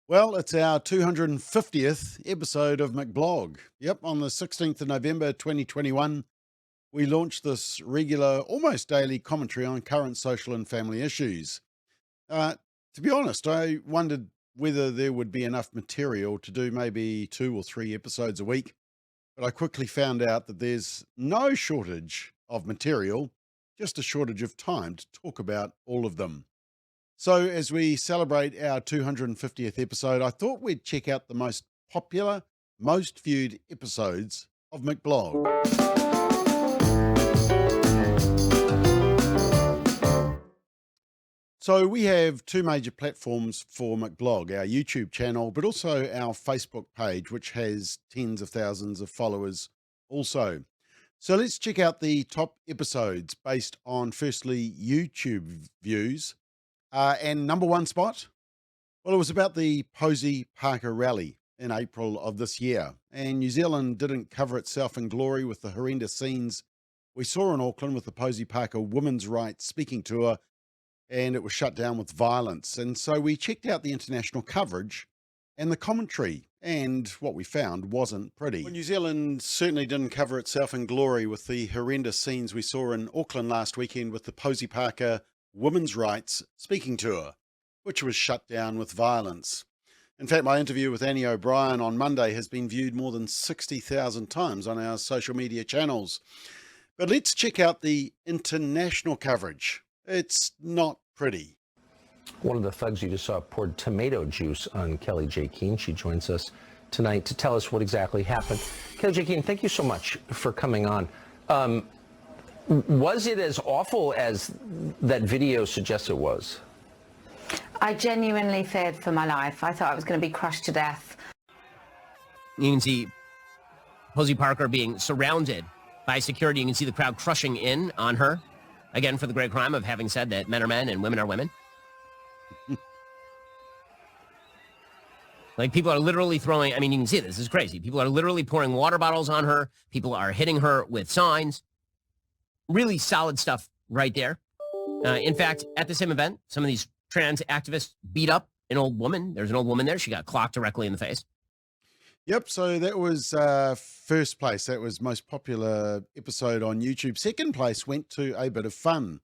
Well, it's our 250th episode of McBLOG. Yep, on the 16th of November 2021, we launched this regular, almost daily commentary on current social and family issues. To be honest, I wondered whether there would be enough material to do maybe 2 or 3 episodes a week, but I quickly found out that there's no shortage of material, just a shortage of time to talk about all of them. So, as we celebrate our 250th episode, I thought we'd check out the most popular, most viewed episodes of McBLOG. So, we have 2 major platforms for McBLOG, our YouTube channel, but also our Facebook page, which has tens of thousands of followers also. So, let's check out the top episodes based on, firstly, YouTube views. And number 1 spot, well, it was about the Posey Parker rally in April of this year. And New Zealand didn't cover itself in glory with the horrendous scenes we saw in Auckland with the Posey Parker women's rights speaking tour, and it was shut down with violence. And so we checked out the international coverage and the commentary, and what we found wasn't pretty. Well, New Zealand certainly didn't cover itself in glory with the horrendous scenes we saw in Auckland last weekend with the Posey Parker women's rights speaking tour, which was shut down with violence. In fact, my interview with Annie O'Brien on Monday has been viewed more than 60,000 times on our social media channels. But let's check out the international coverage. It's not pretty. One of the thugs you just saw poured tomato juice on Kelly J. Keane. She joins us tonight to tell us what exactly happened. Kelly J. Keane, thank you so much for coming on. Was it as awful as that video suggests it was? I genuinely feared for my life. I thought I was going to be crushed to death. You can see Posey Parker being surrounded by security. You can see the crowd crushing in on her, again, for the great crime of having said that men are men and women are women. Like, people are literally throwing, I mean, you can see this is crazy. People are literally pouring water bottles on her. People are hitting her with signs. Really solid stuff right there. In fact, at the same event, some of these trans activists beat up an old woman. There's an old woman there. She got clocked directly in the face. Yep, so that was first place. That was most popular episode on YouTube. Second place went to A Bit of Fun.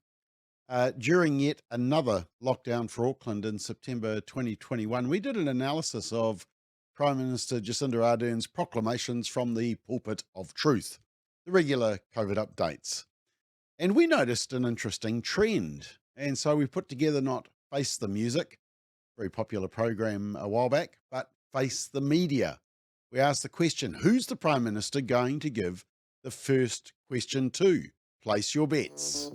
During yet another lockdown for Auckland in September 2021, we did an analysis of Prime Minister Jacinda Ardern's proclamations from the pulpit of truth, the regular COVID updates. And we noticed an interesting trend. And so we put together not Face the Music, very popular program a while back, but Face the Media. We asked the question, who's the Prime Minister going to give the first question to? Place your bets.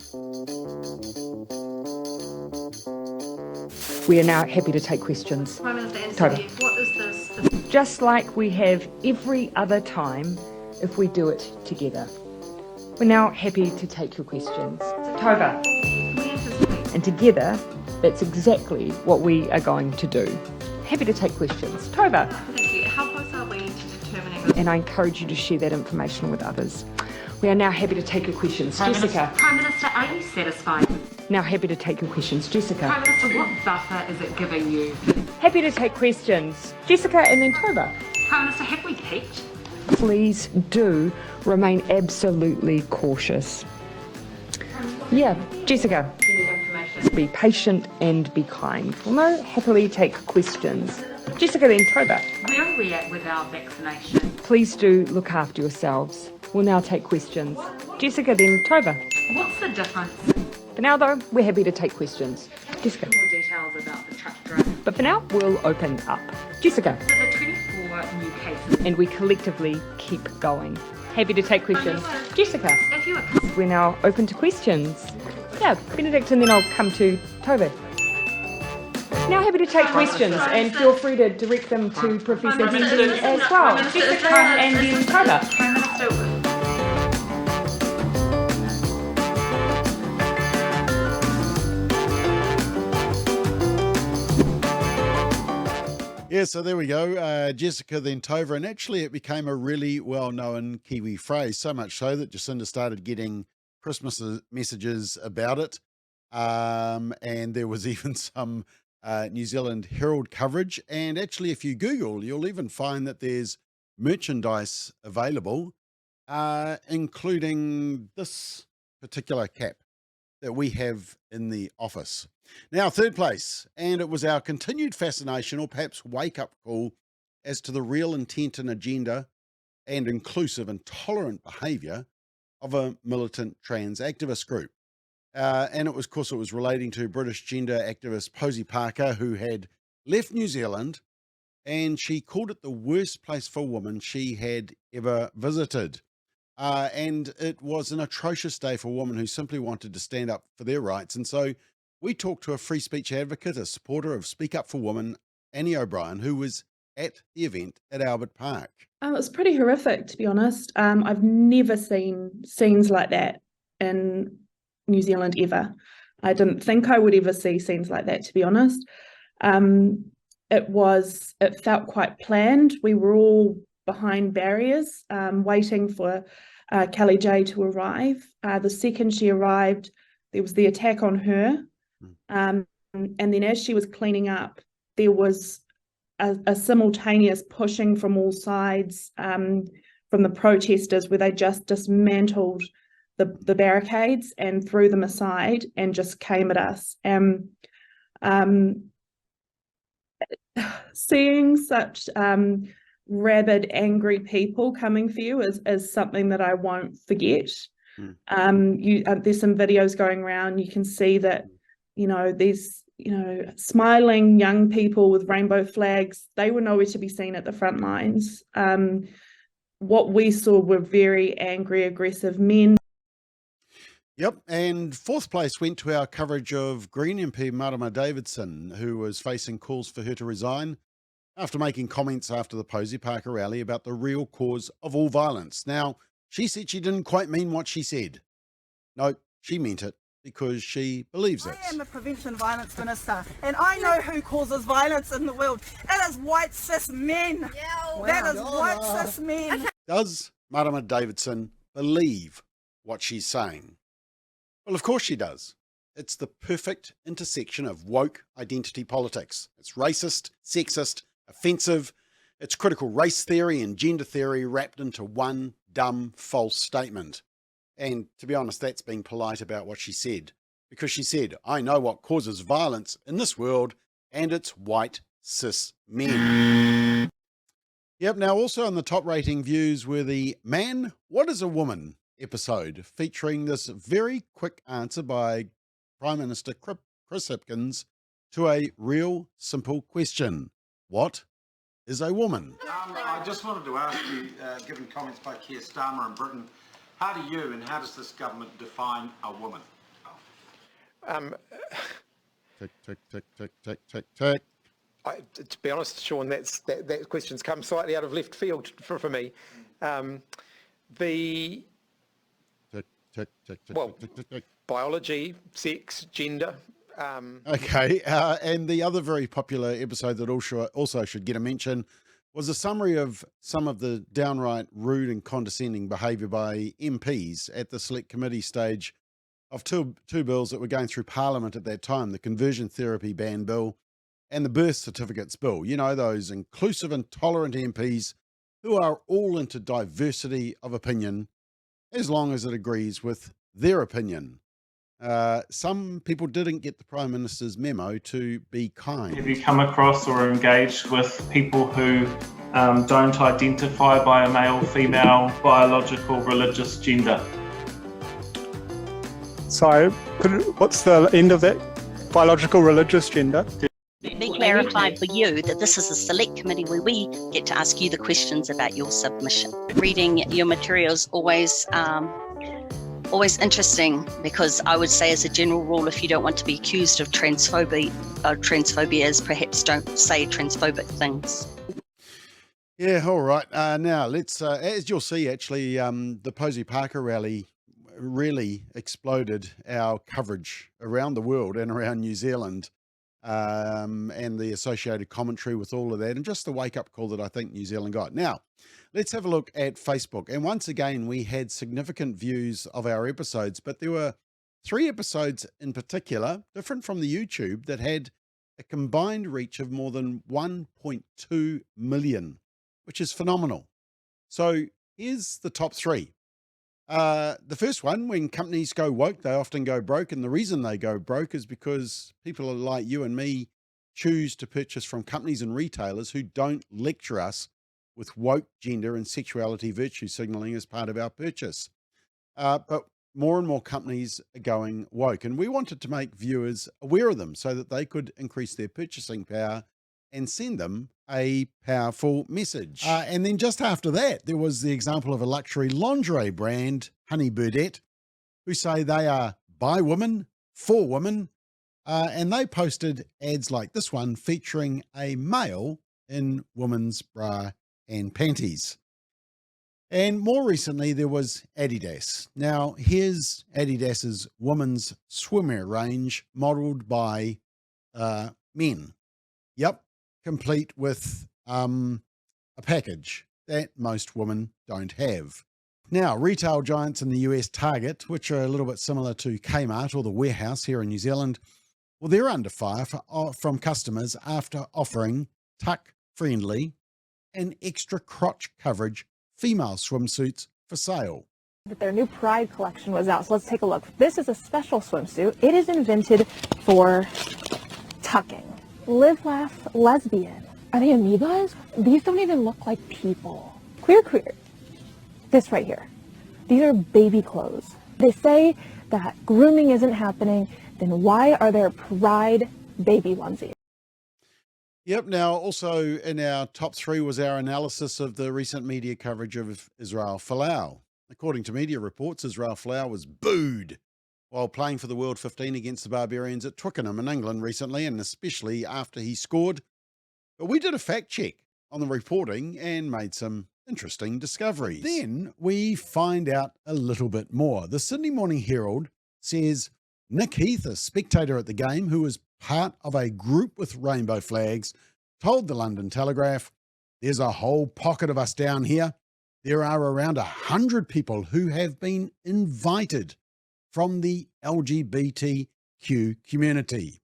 We are now happy to take questions. Prime Minister Toba. Anthony, what is this? Just like we have every other time if we do it together. We're now happy to take your questions. Toba. And together, that's exactly what we are going to do. Happy to take questions. Toba. Thank you. How close are we to determining? And I encourage you to share that information with others. We are now happy to take your questions. Jessica. Prime Minister, are you satisfied? Now happy to take your questions. Jessica. Prime Minister, what buffer is it giving you? Happy to take questions. Jessica and then Toba. Prime Minister, have we peaked? Please do remain absolutely cautious. Yeah, Jessica. Be patient and be kind. We'll now happily take questions. Jessica then Toba. Where are we at with our vaccination? Please do look after yourselves. We'll now take questions. Jessica then Toba. What's the difference? For now though, we're happy to take questions. Jessica. More details about the truck driver. But for now, we'll open up. Jessica. So the 24 new cases. And we collectively keep going. Happy to take questions. Jessica. If you were We're now open to questions. Yeah, Benedict, and then I'll come to Toba. Now happy to take questions, and feel free to direct them to Professor Henry as well. Jessica and then Toba. Prime Minister, Yeah, so there we go. Jessica then Tova, and actually it became a really well-known Kiwi phrase, so much so that Jacinda started getting Christmas messages about it. And there was even some New Zealand Herald coverage. And actually, if you Google, you'll even find that there's merchandise available, including this particular cap that we have in the office. Now, third place, and it was our continued fascination, or perhaps wake-up call, as to the real intent and agenda and inclusive and tolerant behaviour of a militant trans activist group. And it was, of course, it was relating to British gender activist Posey Parker, who had left New Zealand, and she called it the worst place for women she had ever visited. And it was an atrocious day for women who simply wanted to stand up for their rights. And so we talked to a free speech advocate, a supporter of Speak Up for Women, Annie O'Brien, who was at the event at Albert Park. It was pretty horrific, to be honest. I've never seen scenes like that in New Zealand ever. I didn't think I would ever see scenes like that, to be honest. It felt quite planned. We were all behind barriers, waiting for Kelly J to arrive. The second she arrived, there was the attack on her. And then as she was cleaning up, there was a simultaneous pushing from all sides from the protesters, where they just dismantled the barricades and threw them aside and just came at us. Seeing such rabid, angry people coming for you is something that I won't forget. There's some videos going around. You can see that, these smiling young people with rainbow flags, they were nowhere to be seen at the front lines. What we saw were very angry, aggressive men. Yep, and fourth place went to our coverage of Green MP Marama Davidson, who was facing calls for her to resign after making comments after the Posey Parker rally about the real cause of all violence. Now, she said she didn't quite mean what she said. No, she meant it because she believes it. I am a prevention violence minister, and I know who causes violence in the world. It is white cis men. That is white cis men. Does Marama Davidson believe what she's saying? Well, of course she does. It's the perfect intersection of woke identity politics. It's racist, sexist, offensive. It's critical race theory and gender theory wrapped into one dumb, false statement. And to be honest, that's being polite about what she said. Because she said, I know what causes violence in this world, and it's white cis men. Yep, now also on the top rating views were the Man, What is a Woman episode, featuring this very quick answer by Prime Minister Chris Hipkins to a real simple question. What is a woman? I just wanted to ask you, given comments by Keir Starmer in Britain, how do you and how does this government define a woman? Tick, tick, tick, tick, tick, tick, tick. To be honest, Sean, that question's come slightly out of left field for me. The Tick, tick, tick, tick, well, tick, tick, tick. biology, sex, gender. Okay, and the other very popular episode that also should get a mention was a summary of some of the downright rude and condescending behaviour by MPs at the select committee stage of two bills that were going through Parliament at that time, the Conversion Therapy Ban Bill and the Birth Certificates Bill. You know, those inclusive and tolerant MPs who are all into diversity of opinion as long as it agrees with their opinion. Some people didn't get the Prime Minister's memo to be kind. Have you come across or engaged with people who don't identify by a male, female, biological, religious gender? Sorry, what's the end of that? Biological, religious gender? Let me clarify for you that this is a select committee where we get to ask you the questions about your submission. Reading your materials always interesting, because I would say as a general rule, if you don't want to be accused of transphobia, perhaps don't say transphobic things. Yeah, all right. Now let's, as you'll see, actually, the Posey Parker rally really exploded our coverage around the world and around New Zealand, and the associated commentary with all of that, and just the wake-up call that I think New Zealand got. Now, let's have a look at Facebook. And once again, we had significant views of our episodes, but there were 3 episodes in particular, different from the YouTube, that had a combined reach of more than 1.2 million, which is phenomenal. So here's the top three. The first one, when companies go woke, they often go broke. And the reason they go broke is because people like you and me choose to purchase from companies and retailers who don't lecture us with woke gender and sexuality virtue signaling as part of our purchase. But more and more companies are going woke, and we wanted to make viewers aware of them so that they could increase their purchasing power and send them a powerful message. And then just after that, there was the example of a luxury lingerie brand, Honey Burdette, who say they are by women, for women, and they posted ads like this one featuring a male in women's bra and panties. And more recently, there was Adidas. Now, here's Adidas's women's swimwear range modeled by men. Yep, complete with a package that most women don't have. Now, retail giants in the US, Target, which are a little bit similar to Kmart or the Warehouse here in New Zealand, well, they're under fire from customers after offering tuck-friendly and extra crotch coverage female swimsuits for sale. Their new Pride collection was out, so let's take a look. This is a special swimsuit. It is invented for tucking. Live, laugh, lesbian. Are they amoebas? These don't even look like people. Queer. This right here. These are baby clothes. They say that grooming isn't happening, then why are there Pride baby onesies? Yep. Now, also in our top three was our analysis of the recent media coverage of Israel Folau. According to media reports, Israel Folau was booed while playing for the World 15 against the Barbarians at Twickenham in England recently, and especially after he scored. But we did a fact check on the reporting and made some interesting discoveries. Then we find out a little bit more. The Sydney Morning Herald says Nick Heath, a spectator at the game who was part of a group with rainbow flags, told the London Telegraph, "There's a whole pocket of us down here. There are around 100 people who have been invited from the LGBTQ community."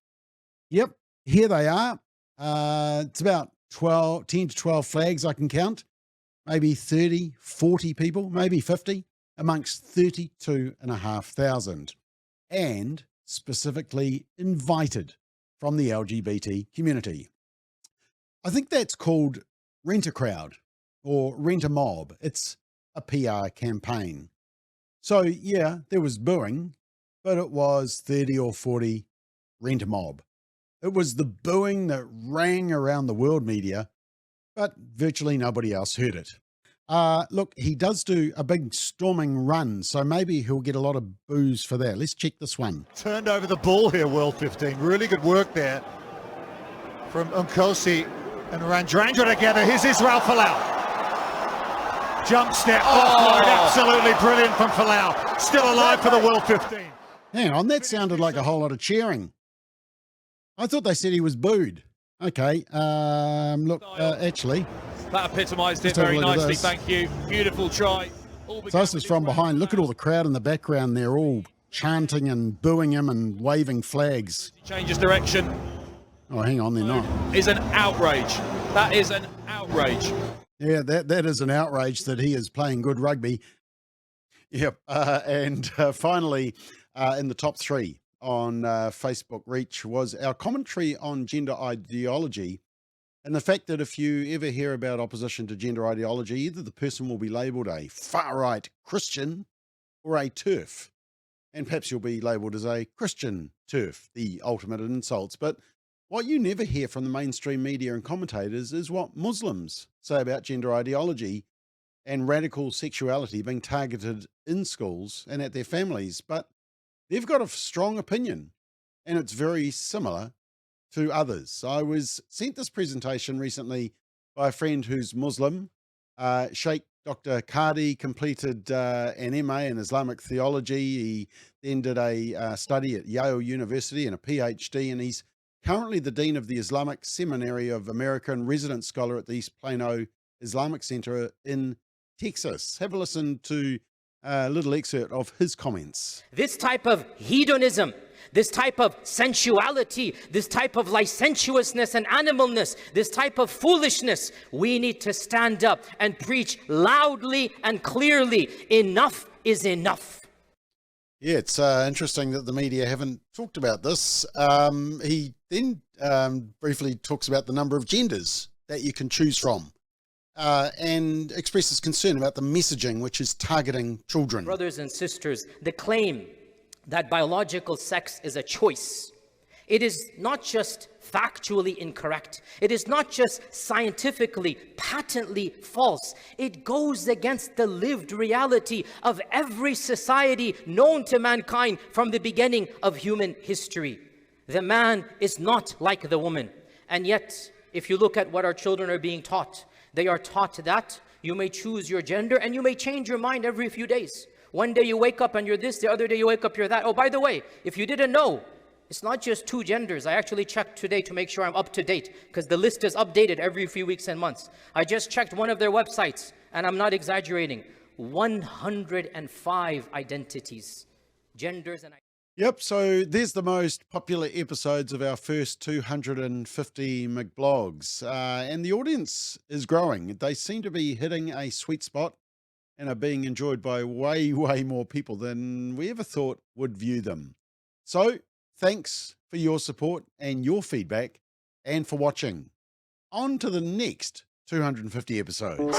Yep, here they are. It's about 10 to 12 flags I can count, maybe 30, 40 people, maybe 50, amongst 32,500, and specifically invited from the LGBT community. I think that's called Rent a Crowd or Rent a Mob. It's a PR campaign. So yeah, there was booing, but it was 30 or 40 Rent a Mob. It was the booing that rang around the world media, but virtually nobody else heard it. Look, he does do a big storming run, so maybe he'll get a lot of boos for that. Let's check this one. Turned over the ball here, World 15. Really good work there from Nkosi and Randrandra together. Here's Israel Folau. Jump step, offload, absolutely brilliant from Folau. Still alive for the World 15. Hang on, that sounded like a whole lot of cheering. I thought they said he was booed. Okay, look, actually. That epitomised it very nicely, thank you. Beautiful try. So this is from behind. Look at all the crowd in the background. They're all chanting and booing him and waving flags. Changes direction. Oh, hang on, they're not. Is an outrage. That is an outrage. Yeah, that is an outrage that he is playing good rugby. Yep, and finally, in the top three on Facebook Reach was our commentary on gender ideology. And the fact that if you ever hear about opposition to gender ideology, either the person will be labelled a far-right Christian or a TERF. And perhaps you'll be labelled as a Christian TERF, the ultimate in insults. But what you never hear from the mainstream media and commentators is what Muslims say about gender ideology and radical sexuality being targeted in schools and at their families. But they've got a strong opinion, and it's very similar to others. I was sent this presentation recently by a friend who's Muslim. Sheikh Dr. Qadi completed an MA in Islamic theology. He then did a study at Yale University and a PhD, and he's currently the Dean of the Islamic Seminary of America and resident scholar at the East Plano Islamic Center in Texas. Have a listen to A little excerpt of his comments. This type of hedonism, this type of sensuality, this type of licentiousness and animalness, this type of foolishness, we need to stand up and preach loudly and clearly. Enough is enough. Yeah, it's interesting that the media haven't talked about this. He then briefly talks about the number of genders that you can choose from and expresses concern about the messaging which is targeting children. Brothers and sisters, the claim that biological sex is a choice, it is not just factually incorrect. It is not just scientifically, patently false. It goes against the lived reality of every society known to mankind from the beginning of human history. The man is not like the woman. And yet, if you look at what our children are being taught, they are taught that you may choose your gender and you may change your mind every few days. One day you wake up and you're this, the other day you wake up, you're that. Oh, by the way, if you didn't know, it's not just 2 genders. I actually checked today to make sure I'm up to date because the list is updated every few weeks and months. I just checked one of their websites and I'm not exaggerating. 105 identities, genders and Yep, so there's the most popular episodes of our first 250 McBlogs. And the audience is growing. They seem to be hitting a sweet spot and are being enjoyed by way more people than we ever thought would view them. So thanks for your support and your feedback and for watching. On to the next 250 episodes.